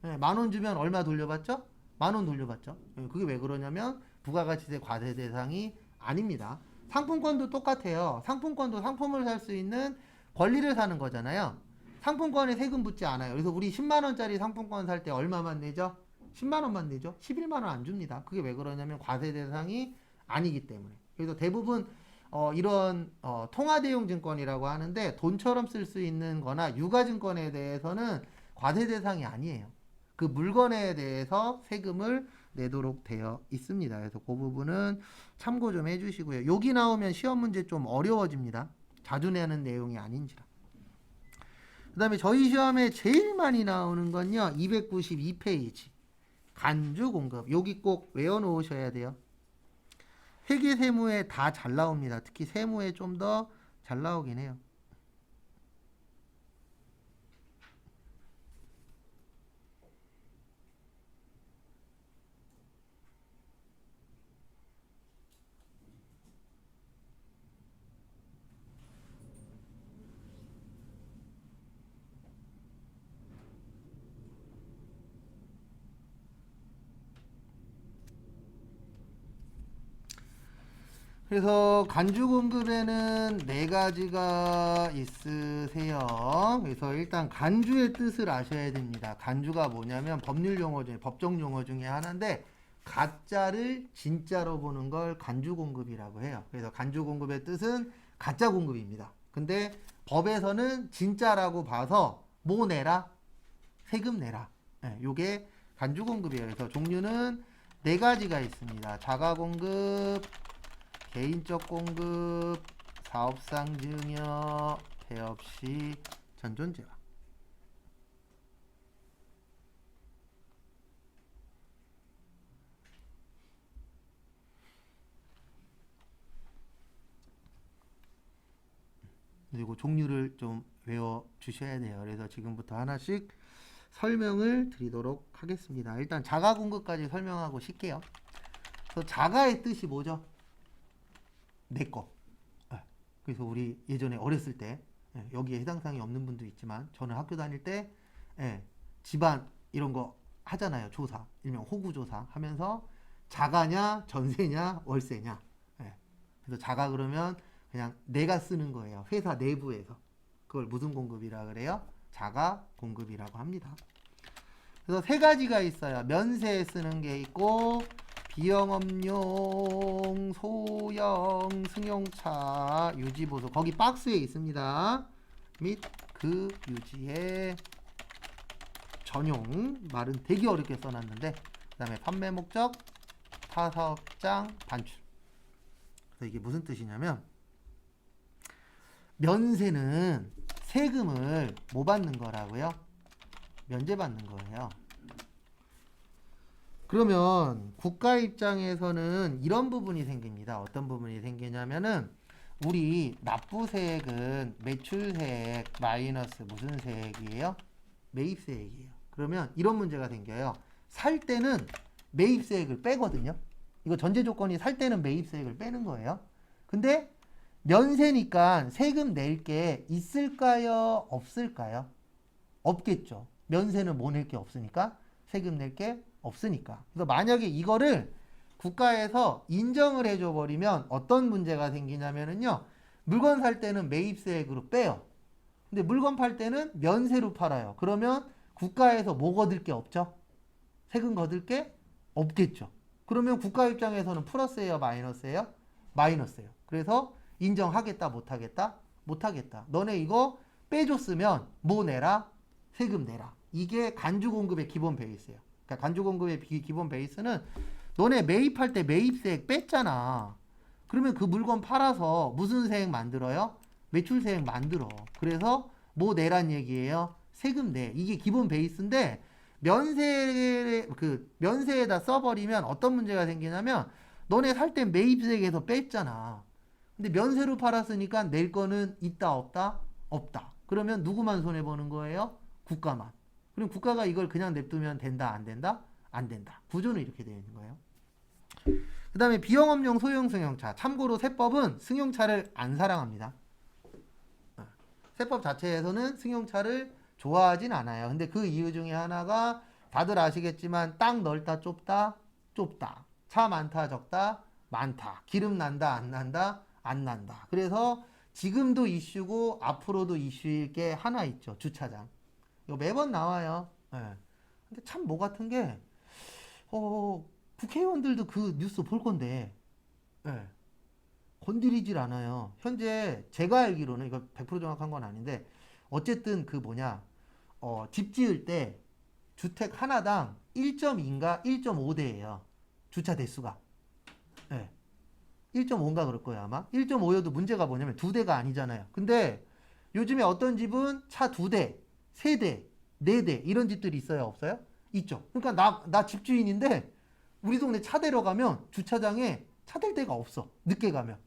네, 10,000원 주면 얼마 돌려받죠? 10,000원 돌려받죠. 네, 그게 왜 그러냐면 부가가치세 과세 대상이 아닙니다. 상품권도 똑같아요. 상품권도 상품을 살 수 있는 권리를 사는 거잖아요. 상품권에 세금 붙지 않아요. 그래서 우리 10만원짜리 상품권 살 때 얼마만 내죠? 10만원만 내죠? 11만원 안 줍니다. 그게 왜 그러냐면 과세 대상이 아니기 때문에. 그래서 대부분 이런 통화대용 증권이라고 하는데 돈처럼 쓸 수 있는 거나 유가증권에 대해서는 과세 대상이 아니에요. 그 물건에 대해서 세금을 내도록 되어 있습니다. 그래서 그 부분은 참고 좀 해주시고요. 여기 나오면 시험 문제 좀 어려워집니다. 자주 내는 내용이 아닌지라. 그 다음에 저희 시험에 제일 많이 나오는 건요. 292페이지. 간주 공급. 여기 꼭 외워놓으셔야 돼요. 회계 세무에 다 잘 나옵니다. 특히 세무에 좀 더 잘 나오긴 해요. 그래서 간주 공급에는 네 가지가 있으세요. 그래서 일단 간주의 뜻을 아셔야 됩니다. 간주가 뭐냐면 법률 용어 중에 법정 용어 중에 하나인데 가짜를 진짜로 보는 걸 간주 공급이라고 해요. 그래서 간주 공급의 뜻은 가짜 공급입니다. 근데 법에서는 진짜라고 봐서 뭐 내라? 세금 내라. 네, 요게 간주 공급이에요. 그래서 종류는 네 가지가 있습니다. 자가 공급, 개인적 공급, 사업상 증여, 폐업 시 전존재화. 그리고 종류를 좀 외워 주셔야 돼요. 그래서 지금부터 하나씩 설명을 드리도록 하겠습니다. 일단 자가 공급까지 설명하고 쉴게요. 그래서 자가의 뜻이 뭐죠? 내 거. 그래서 우리 예전에 어렸을 때 여기에 해당 사항이 없는 분도 있지만 저는 학교 다닐 때 집안 이런 거 하잖아요. 조사, 일명 호구 조사 하면서 자가냐, 전세냐, 월세냐. 그래서 자가 그러면 그냥 내가 쓰는 거예요. 회사 내부에서. 그걸 무슨 공급이라 그래요? 자가 공급이라고 합니다. 그래서 세 가지가 있어요. 면세에 쓰는 게 있고 비영업용, 소형, 승용차, 유지보수. 거기 박스에 있습니다. 및 그 유지의 전용. 말은 되게 어렵게 써놨는데 다음에 판매 목적, 타사업장, 반출. 그래서 이게 무슨 뜻이냐면 면세는 세금을 뭐 받는 거라고요? 면제받는 거예요. 그러면 국가 입장에서는 이런 부분이 생깁니다. 어떤 부분이 생기냐면은 우리 납부세액은 매출세액 마이너스 무슨 세액이에요? 매입세액이에요. 그러면 이런 문제가 생겨요. 살 때는 매입세액을 빼거든요. 이거 전제 조건이 살 때는 매입세액을 빼는 거예요. 근데 면세니까 세금 낼 게 있을까요? 없을까요? 없겠죠. 면세는 뭐 낼 게 없으니까 세금 낼 게 없으니까. 그래서 만약에 이거를 국가에서 인정을 해줘 버리면 어떤 문제가 생기냐면은요. 물건 살 때는 매입세액으로 빼요. 근데 물건 팔 때는 면세로 팔아요. 그러면 국가에서 뭐 거둘 게 없죠? 세금 거둘 게 없겠죠. 그러면 국가 입장에서는 플러스예요, 마이너스예요? 마이너스예요. 그래서 인정하겠다, 못하겠다? 못하겠다. 너네 이거 빼줬으면 뭐 내라? 세금 내라. 이게 간주공급의 기본 베이스예요. 그러니까 간주공급의 기본 베이스는 너네 매입할 때 매입세액 뺐잖아. 그러면 그 물건 팔아서 무슨 세액 만들어요? 매출세액 만들어. 그래서 뭐 내란 얘기예요? 세금 내. 이게 기본 베이스인데 면세에다 써버리면 어떤 문제가 생기냐면 너네 살 때 매입세액에서 뺐잖아. 근데 면세로 팔았으니까 낼 거는 있다 없다? 없다. 그러면 누구만 손해보는 거예요? 국가만. 그럼 국가가 이걸 그냥 냅두면 된다 안 된다? 안 된다. 구조는 이렇게 되어 있는 거예요. 그 다음에 비영업용 소형 승용차. 참고로 세법은 승용차를 안 사랑합니다. 세법 자체에서는 승용차를 좋아하진 않아요. 근데 그 이유 중에 하나가 다들 아시겠지만 땅 넓다 좁다 좁다. 차 많다 적다 많다. 기름 난다 안 난다 안 난다. 그래서 지금도 이슈고 앞으로도 이슈일 게 하나 있죠. 주차장. 이거 매번 나와요. 네. 근데 참 뭐 같은 게 국회의원들도 그 뉴스 볼 건데 네. 건드리질 않아요. 현재 제가 알기로는 이거 100% 정확한 건 아닌데 어쨌든 집 지을 때 주택 하나당 1.2인가 1.5대예요. 주차 대수가. 네. 1.5인가 그럴 거예요 아마. 1.5여도 문제가 뭐냐면 두 대가 아니잖아요. 근데 요즘에 어떤 집은 차 2대, 3대, 4대 이런 집들이 있어요 없어요? 있죠. 그러니까 나 집주인인데 우리 동네 차 대러 가면 주차장에 차 댈 데가 없어. 늦게 가면.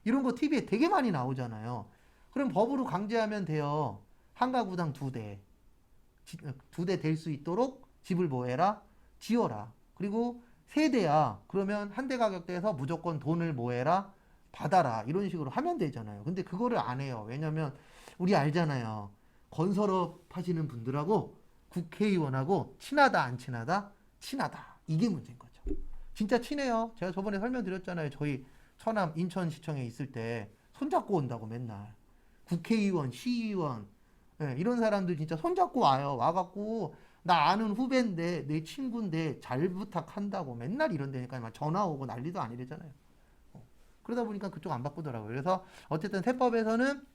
이런 거 TV에 되게 많이 나오잖아요. 그럼 법으로 강제하면 돼요. 한 가구당 2대. 2대 될 수 있도록 집을 뭐 해라? 지어라. 그리고 3대야. 그러면 한 대 가격대에서 무조건 돈을 뭐 해라? 받아라. 이런 식으로 하면 되잖아요. 근데 그거를 안 해요. 왜냐면 우리 알잖아요. 건설업 하시는 분들하고 국회의원하고 친하다 안 친하다? 친하다. 이게 문제인 거죠. 진짜 친해요. 제가 저번에 설명드렸잖아요. 저희 처남 인천시청에 있을 때 손잡고 온다고 맨날. 국회의원, 시의원 이런 사람들 진짜 손잡고 와요. 와갖고 나 아는 후배인데 내 친구인데 잘 부탁한다고 맨날 이런다니까 막 전화 오고 난리도 아니래잖아요. 그러다 보니까 그쪽 안 바꾸더라고요. 그래서 어쨌든 세법에서는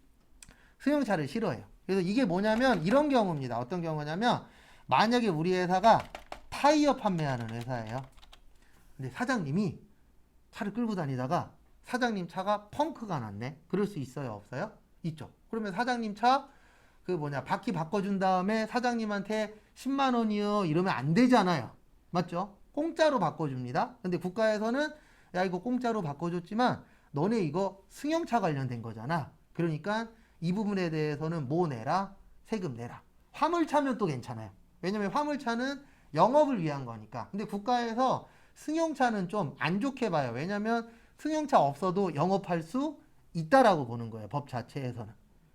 승용차를 싫어해요. 그래서 이게 뭐냐면 이런 경우입니다. 어떤 경우냐면 만약에 우리 회사가 타이어 판매하는 회사예요. 근데 사장님이 차를 끌고 다니다가 사장님 차가 펑크가 났네. 그럴 수 있어요? 없어요? 있죠. 그러면 사장님 차 바퀴 바꿔준 다음에 사장님한테 10만 원이요 이러면 안 되잖아요. 맞죠? 공짜로 바꿔줍니다. 근데 국가에서는 야 이거 공짜로 바꿔줬지만 너네 이거 승용차 관련된 거잖아. 그러니까 이 부분에 대해서는 뭐 내라? 세금 내라. 화물차면 또 괜찮아요. 왜냐면 화물차는 영업을 위한 거니까. 근데 국가에서 승용차는 좀 안 좋게 봐요. 왜냐면 승용차 없어도 영업할 수 있다라고 보는 거예요. 법 자체에서는.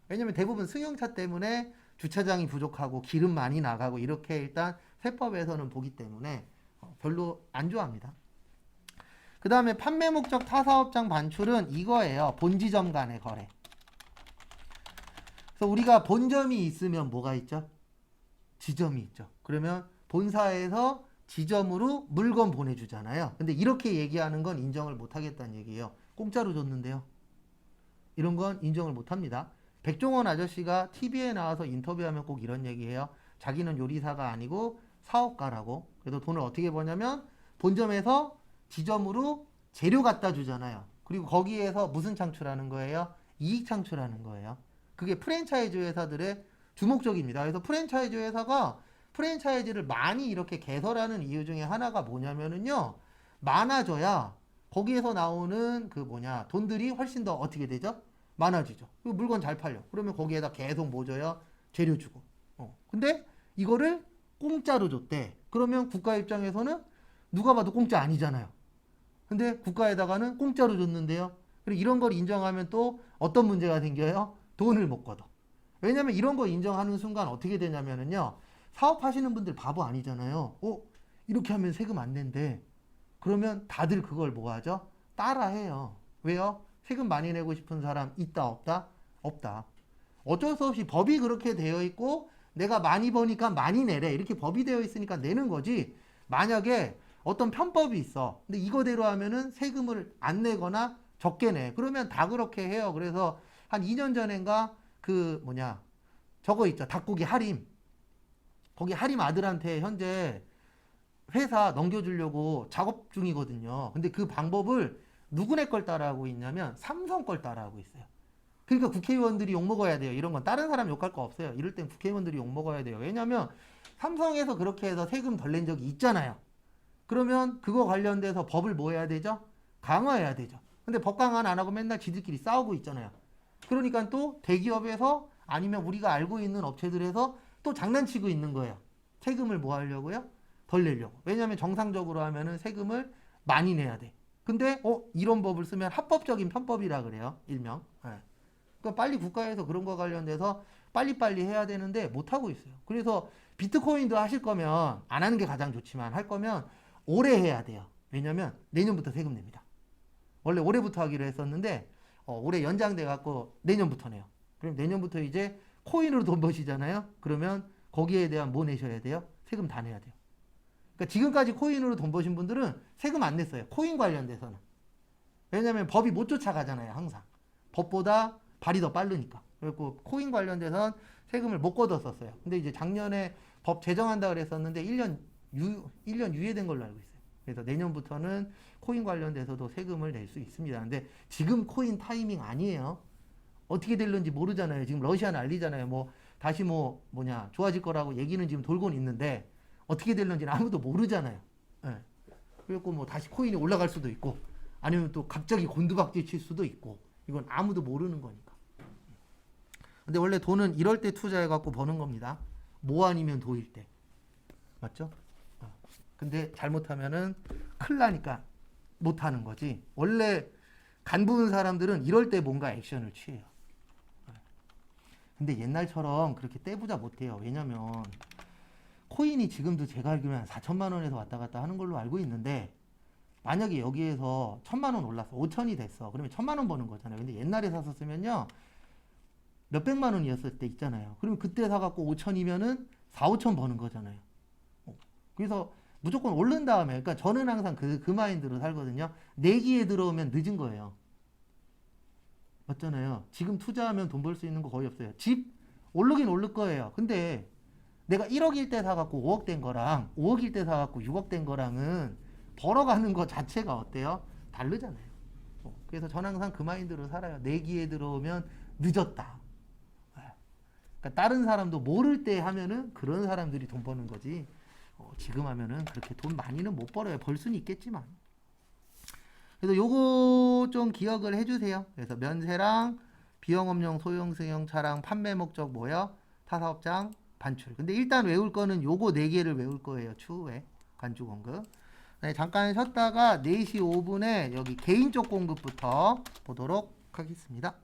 왜냐면 대부분 승용차 때문에 주차장이 부족하고 기름 많이 나가고 이렇게 일단 세법에서는 보기 때문에 별로 안 좋아합니다. 그 다음에 판매 목적 타사업장 반출은 이거예요. 본지점 간의 거래. 그래서 우리가 본점이 있으면 뭐가 있죠? 지점이 있죠. 그러면 본사에서 지점으로 물건 보내주잖아요. 근데 이렇게 얘기하는 건 인정을 못하겠다는 얘기예요. 공짜로 줬는데요. 이런 건 인정을 못합니다. 백종원 아저씨가 TV에 나와서 인터뷰하면 꼭 이런 얘기해요. 자기는 요리사가 아니고 사업가라고. 그래서 돈을 어떻게 버냐면 본점에서 지점으로 재료 갖다 주잖아요. 그리고 거기에서 무슨 창출하는 거예요? 이익 창출하는 거예요. 그게 프랜차이즈 회사들의 주목적입니다. 그래서 프랜차이즈 회사가 프랜차이즈를 많이 이렇게 개설하는 이유 중에 하나가 뭐냐면은요, 많아져야 거기에서 나오는 그 뭐냐 돈들이 훨씬 더 어떻게 되죠? 많아지죠. 그리고 물건 잘 팔려. 그러면 거기에다 계속 뭐 줘요? 재료 주고. 근데 이거를 공짜로 줬대. 그러면 국가 입장에서는 누가 봐도 공짜 아니잖아요. 근데 국가에다가는 공짜로 줬는데요. 그리고 이런 걸 인정하면 또 어떤 문제가 생겨요? 돈을 못 걷어. 왜냐면 이런 거 인정하는 순간 어떻게 되냐면은요. 사업하시는 분들 바보 아니잖아요. 이렇게 하면 세금 안 낸대. 그러면 다들 그걸 뭐 하죠? 따라해요. 왜요? 세금 많이 내고 싶은 사람 있다 없다? 없다. 어쩔 수 없이 법이 그렇게 되어 있고 내가 많이 버니까 많이 내래. 이렇게 법이 되어 있으니까 내는 거지. 만약에 어떤 편법이 있어. 근데 이거대로 하면은 세금을 안 내거나 적게 내. 그러면 다 그렇게 해요. 그래서 한 2년 전인가 그 뭐냐 저거 있죠. 닭고기 할인. 거기 할인 아들한테 현재 회사 넘겨주려고 작업 중이거든요. 근데 그 방법을 누구네 걸 따라하고 있냐면 삼성 걸 따라하고 있어요. 그러니까 국회의원들이 욕먹어야 돼요. 이런 건 다른 사람 욕할 거 없어요. 이럴 땐 국회의원들이 욕먹어야 돼요. 왜냐면 삼성에서 그렇게 해서 세금 덜 낸 적이 있잖아요. 그러면 그거 관련돼서 법을 뭐 해야 되죠? 강화해야 되죠. 근데 법 강화는 안 하고 맨날 지들끼리 싸우고 있잖아요. 그러니까 또 대기업에서 아니면 우리가 알고 있는 업체들에서 또 장난치고 있는 거예요. 세금을 뭐 하려고요? 덜 내려고. 왜냐하면 정상적으로 하면은 세금을 많이 내야 돼. 근데 이런 법을 쓰면 합법적인 편법이라 그래요. 일명. 네. 그러니까 빨리 국가에서 그런 거 관련돼서 빨리빨리 해야 되는데 못하고 있어요. 그래서 비트코인도 하실 거면 안 하는 게 가장 좋지만 할 거면 올해 해야 돼요. 왜냐면 내년부터 세금 냅니다. 원래 올해부터 하기로 했었는데 올해 연장돼 갖고 내년부터 내요. 그럼 내년부터 이제 코인으로 돈 버시잖아요. 그러면 거기에 대한 뭐 내셔야 돼요? 세금 다 내야 돼요. 그러니까 지금까지 코인으로 돈 버신 분들은 세금 안 냈어요. 코인 관련돼서는. 왜냐면 법이 못 쫓아가잖아요. 항상. 법보다 발이 더 빠르니까. 그리고 코인 관련돼서는 세금을 못 걷었었어요. 근데 이제 작년에 법 제정한다 그랬었는데 1년 유예된 걸로 알고 있어요. 그래서 내년부터는 코인 관련돼서도 세금을 낼 수 있습니다. 근데 지금 코인 타이밍 아니에요. 어떻게 될는지 모르잖아요. 지금 러시아 난리잖아요. 다시 좋아질 거라고 얘기는 지금 돌고는 있는데 어떻게 될는지는 아무도 모르잖아요. 네. 그리고 다시 코인이 올라갈 수도 있고 아니면 또 갑자기 곤두박질 칠 수도 있고 이건 아무도 모르는 거니까. 근데 원래 돈은 이럴 때 투자해 갖고 버는 겁니다. 뭐 아니면 도일 때. 맞죠? 근데 잘못하면은 큰일 나니까 못하는 거지. 원래 간 부은 사람들은 이럴 때 뭔가 액션을 취해요. 근데 옛날처럼 그렇게 떼부자 못해요. 왜냐면 코인이 지금도 제가 알기로는 4천만 원에서 왔다 갔다 하는 걸로 알고 있는데 만약에 여기에서 1,000만 원 올랐어. 5천이 됐어. 그러면 1,000만 원 버는 거잖아요. 근데 옛날에 샀었으면요. 몇백만 원이었을 때 있잖아요. 그러면 그때 사갖고 5천이면은 4, 5천 버는 거잖아요. 그래서 무조건 오른 다음에, 그러니까 저는 항상 그 마인드로 살거든요. 내기에 들어오면 늦은 거예요. 맞잖아요. 지금 투자하면 돈 벌 수 있는 거 거의 없어요. 집 오르긴 오를 거예요. 근데 내가 1억일 때 사갖고 5억 된 거랑 5억일 때 사갖고 6억 된 거랑은 벌어가는 거 자체가 어때요? 다르잖아요. 그래서 저는 항상 그 마인드로 살아요. 내기에 들어오면 늦었다. 그러니까 다른 사람도 모를 때 하면은 그런 사람들이 돈 버는 거지. 지금 하면은 그렇게 돈 많이는 못 벌어요. 벌 수는 있겠지만. 그래서 요거 좀 기억을 해주세요. 그래서 면세랑 비영업용 소형승용 차량 판매 목적 뭐요? 타사업장 반출. 근데 일단 외울 거는 요거 4개를 외울 거예요. 추후에 간주 공급. 네, 잠깐 쉬었다가 4시 5분에 여기 개인 쪽 공급부터 보도록 하겠습니다.